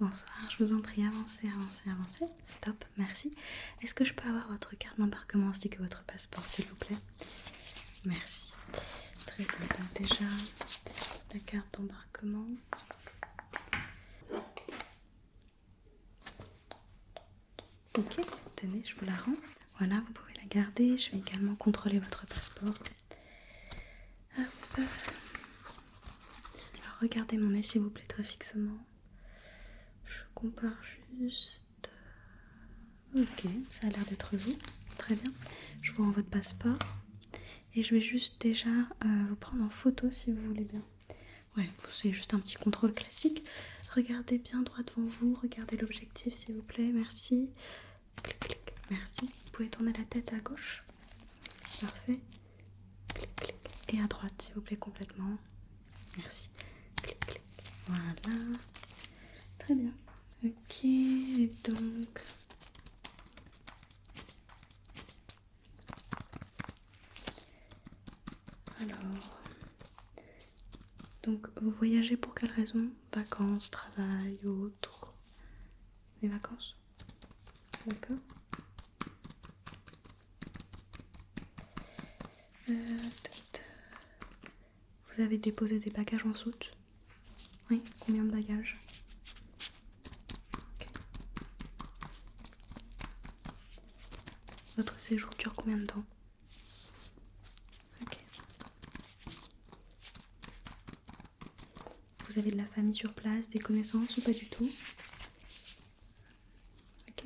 Bonsoir, je vous en prie, avancez, avancez, avancez. Stop, merci. Est-ce que je peux avoir votre carte d'embarquement ainsi que votre passeport, s'il vous plaît? Merci. Très bien, donc déjà, la carte d'embarquement. Ok, tenez, je vous la rends. Voilà, vous pouvez la garder. Je vais également contrôler votre passeport. Hop. Alors, regardez mon nez, s'il vous plaît, très fixement. Je compare juste. Ok, ça a l'air d'être vous. Très bien. Je vous rends votre passeport. Et je vais juste déjà vous prendre en photo si vous voulez bien. Ouais, c'est juste un petit contrôle classique. Regardez bien droit devant vous. Regardez l'objectif, s'il vous plaît. Merci. Clic, clic. Merci. Vous pouvez tourner la tête à gauche. Parfait. Clic, clic. Et à droite, s'il vous plaît, complètement. Merci. Clic, clic. Voilà. Très bien. Ok, et donc... Alors... Donc, vous voyagez pour quelle raison? Vacances, travail ou autre? Les vacances? D'accord. Vous avez déposé des bagages en soute? Oui, combien de bagages? Okay. Votre séjour dure combien de temps? Ok. Vous avez de la famille sur place, des connaissances ou pas du tout? Ok.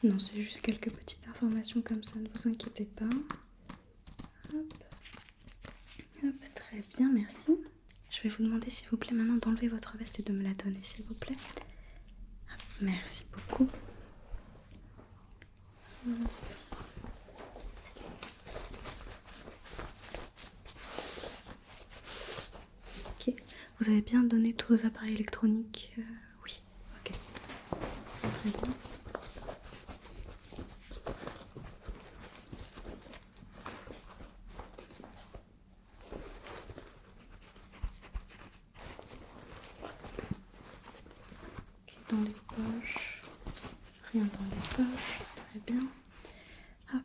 Non, c'est juste quelques petites informations comme ça, ne vous inquiétez pas. Hop. Hop, très bien, merci. Je vais vous demander s'il vous plaît maintenant d'enlever votre veste et de me la donner, s'il vous plaît. Hop, merci beaucoup. Hop. Ok. Vous avez bien donné tous vos appareils électroniques? Oui. Ok. Très bien. Dans les poches, rien dans les poches, très bien. Hop.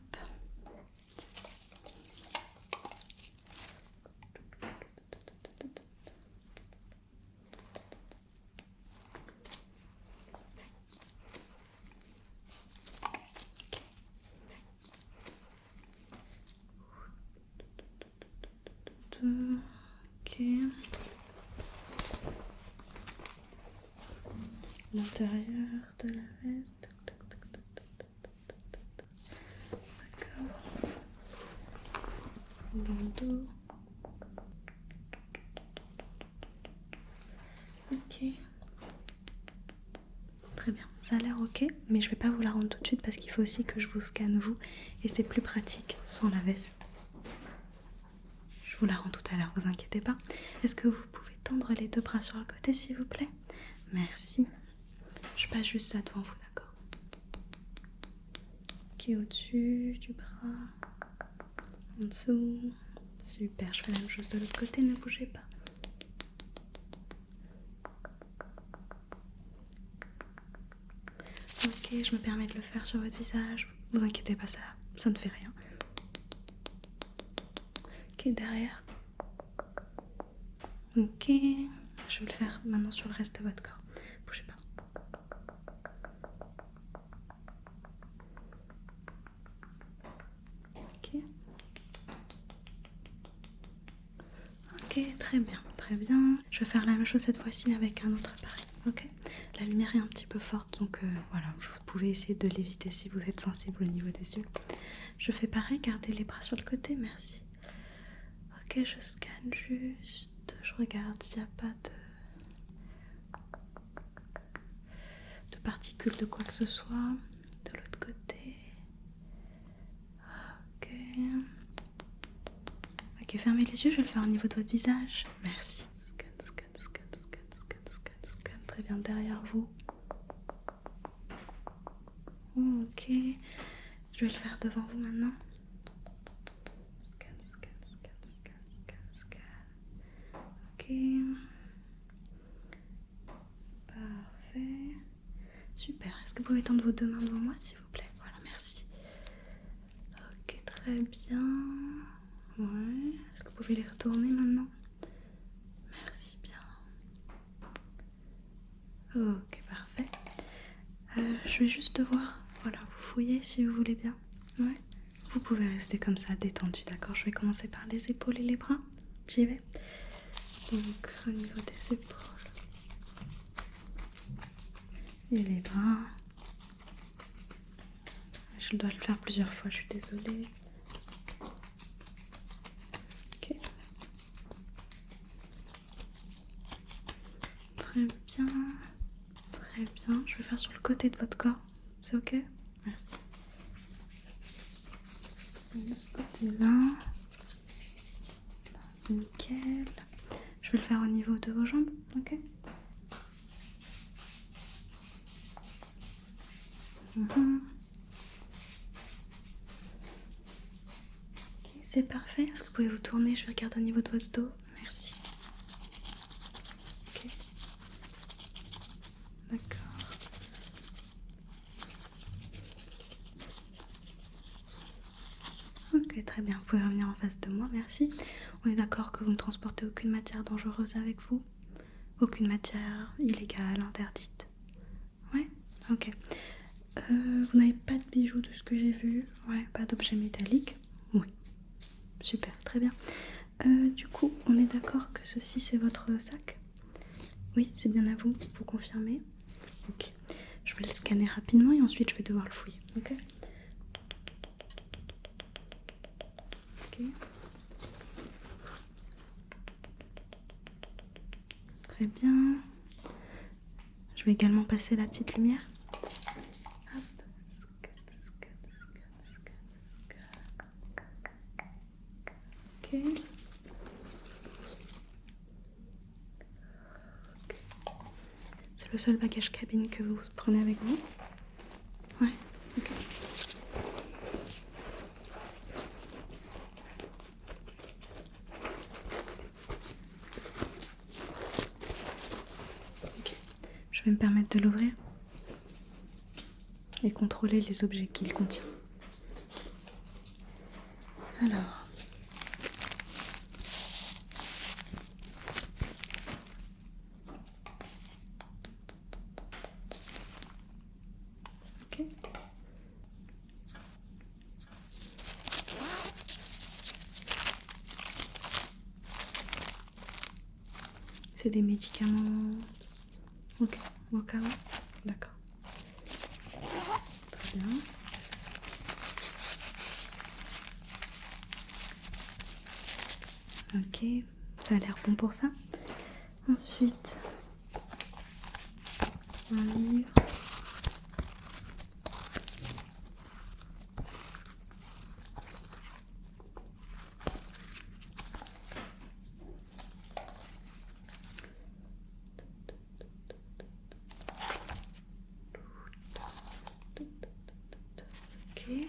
Ok. L'intérieur de la veste. D'accord. Dans le dos. Ok. Très bien. Ça a l'air ok, mais je vais pas vous la rendre tout de suite parce qu'il faut aussi que je vous scanne vous et c'est plus pratique sans la veste. Je vous la rends tout à l'heure, vous inquiétez pas. Est-ce que vous pouvez tendre les deux bras sur le côté, s'il vous plaît? Merci. Je passe juste ça devant vous, d'accord? Ok, au-dessus du bras, en dessous. Super, je fais la même chose de l'autre côté, ne bougez pas. Ok, je me permets de le faire sur votre visage. Vous inquiétez pas, ça ne fait rien. Ok, derrière. Ok, je vais le faire maintenant sur le reste de votre corps. Bougez pas. Ok. Ok, très bien, très bien. Je vais faire la même chose cette fois-ci mais avec un autre appareil. Ok. La lumière est un petit peu forte, donc voilà, vous pouvez essayer de l'éviter si vous êtes sensible au niveau des yeux. Je fais pareil, gardez les bras sur le côté, merci. Ok, je scanne juste, je regarde s'il n'y a pas de particules de quoi que ce soit. De l'autre côté. Ok. Ok, fermez les yeux, je vais le faire au niveau de votre visage. Merci. Scan, scan, scan, scan, scan, scan, scan. Très bien, derrière vous. Ok. Je vais le faire devant vous maintenant. Scan, scan, scan, scan, scan, scan. Ok. Super. Est-ce que vous pouvez tendre vos deux mains devant moi, s'il vous plaît? Voilà, merci. Ok, très bien. Ouais. Est-ce que vous pouvez les retourner maintenant? Merci bien. Ok, parfait. Je vais juste devoir, voilà, vous fouiller si vous voulez bien. Ouais. Vous pouvez rester comme ça, détendu, d'accord? Je vais commencer par les épaules et les bras. J'y vais. Donc, au niveau des épaules et les bras. Je dois le faire plusieurs fois, je suis désolée. Ok. Très bien. Très bien. Je vais faire sur le côté de votre corps. C'est ok? Merci. De ce côté-là. Nickel. Je vais le faire au niveau de vos jambes, ok? Ok, c'est parfait. Est-ce que vous pouvez vous tourner? Je vais regarder au niveau de votre dos. Merci. Ok. D'accord. Ok, très bien. Vous pouvez revenir en face de moi, merci. On est d'accord que vous ne transportez aucune matière dangereuse avec vous? Aucune matière illégale, interdite? Ouais? Ok. Vous n'avez pas de bijoux de ce que j'ai vu? Ouais, pas d'objets métalliques? Oui. Super, très bien. Du coup, on est d'accord que ceci c'est votre sac? Oui, c'est bien à vous, vous confirmez? Ok. Je vais le scanner rapidement et ensuite je vais devoir le fouiller, ok? Ok. Très bien. Je vais également passer la petite lumière. Hop. Ok. C'est le seul bagage cabine que vous prenez avec vous? Ouais, ok. Ok. Je vais me permettre de l'ouvrir et contrôler les objets qu'il contient. Alors. Ok. C'est des médicaments. Ok, au cas où. D'accord. Très bien. Ok, ça a l'air bon pour ça. Ensuite, un livre. Ok.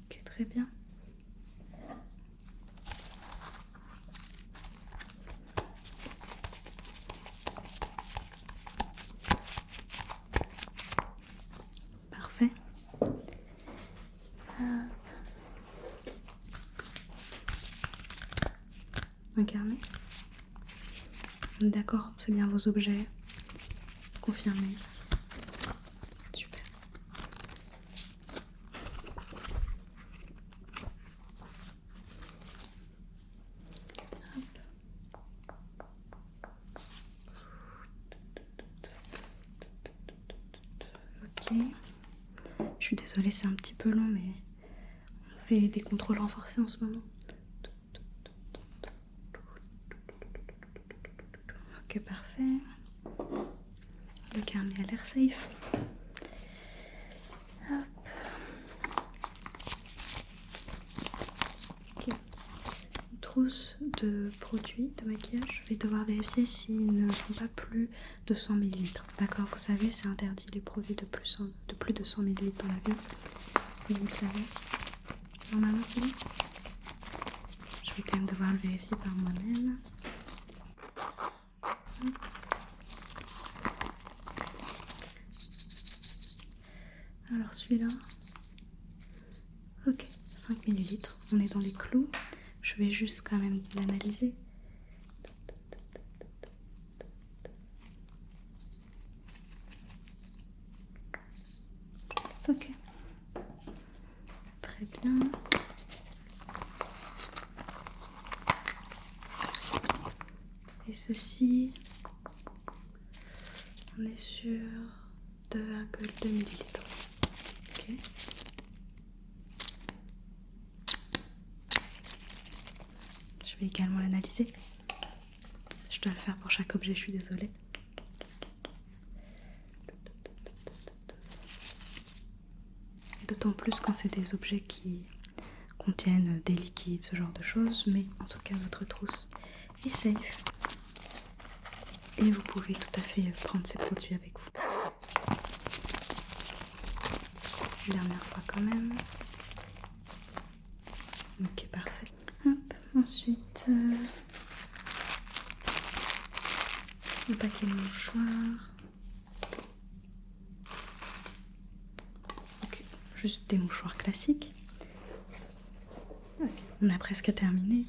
Ok, très bien. Parfait. Un carnet. D'accord, c'est bien vos objets. Confirmé. Super. Ok. Je suis désolée, c'est un petit peu long, mais on fait des contrôles renforcés en ce moment. Ok, parfait. Le carnet a l'air safe. Hop. Ok. Une trousse de produits de maquillage. Je vais devoir vérifier s'ils ne font pas plus de 100 ml. D'accord, vous savez, c'est interdit les produits de plus de 100 ml dans l'avion. Oui, vous le savez. Normalement, c'est bon. Je vais quand même devoir le vérifier par moi-même. celui-là? Ok, 5 millilitres. On est dans les clous. Je vais juste quand même l'analyser. Ok. Très bien. Et ceci, on est sur 2,2 millilitres. Ok. Je vais également l'analyser. Je dois le faire pour chaque objet, je suis désolée. D'autant plus quand c'est des objets qui contiennent des liquides, ce genre de choses, mais en tout cas votre trousse est safe. Et vous pouvez tout à fait prendre ces produits avec vous. Une dernière fois quand même. Ok, parfait. Hop, ensuite, un paquet de mouchoirs. Ok, juste des mouchoirs classiques. Ok, on a presque terminé.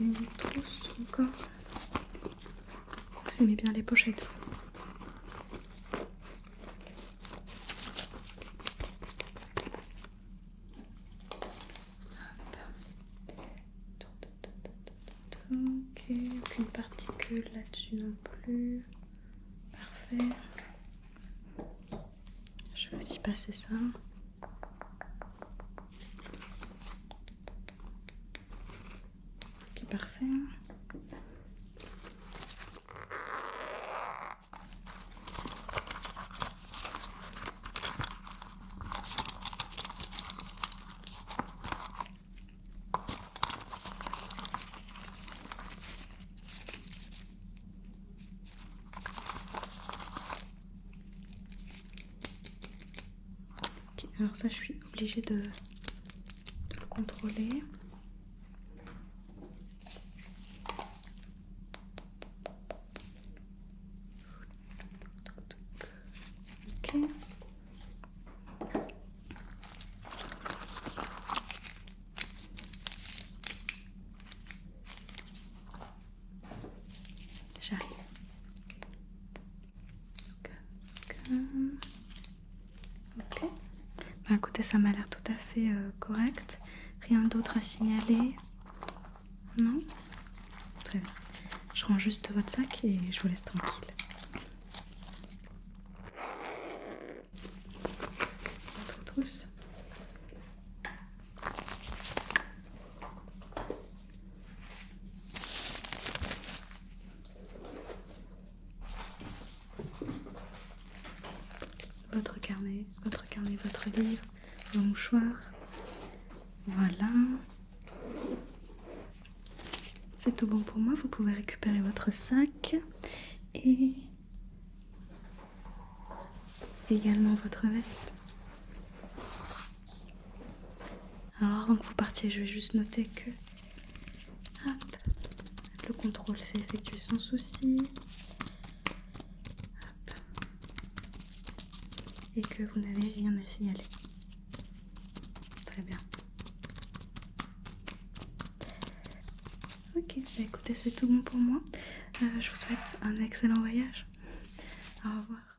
Une trousse encore. Vous aimez bien les pochettes, vous? Ok, aucune particule là-dessus non plus. Parfait. Je vais aussi passer ça. Ok, parfait. Ok, alors ça, je suis obligée de le contrôler. Ok. J'arrive. Scan. Ok. Bah, écoutez, ça m'a l'air tout à fait correct. Rien d'autre à signaler? Non? Très bien. Je rends juste votre sac et je vous laisse tranquille. Votre trousse. Votre carnet, votre livre, vos mouchoirs. Voilà. C'est tout bon pour moi. Vous pouvez récupérer votre sac et également votre veste. Alors avant que vous partiez, je vais juste noter que hop, le contrôle s'est effectué sans souci. Hop. Et que vous n'avez rien à signaler. Très bien. Ok, bah écoutez, c'est tout bon pour moi. Je vous souhaite un excellent voyage. Au revoir.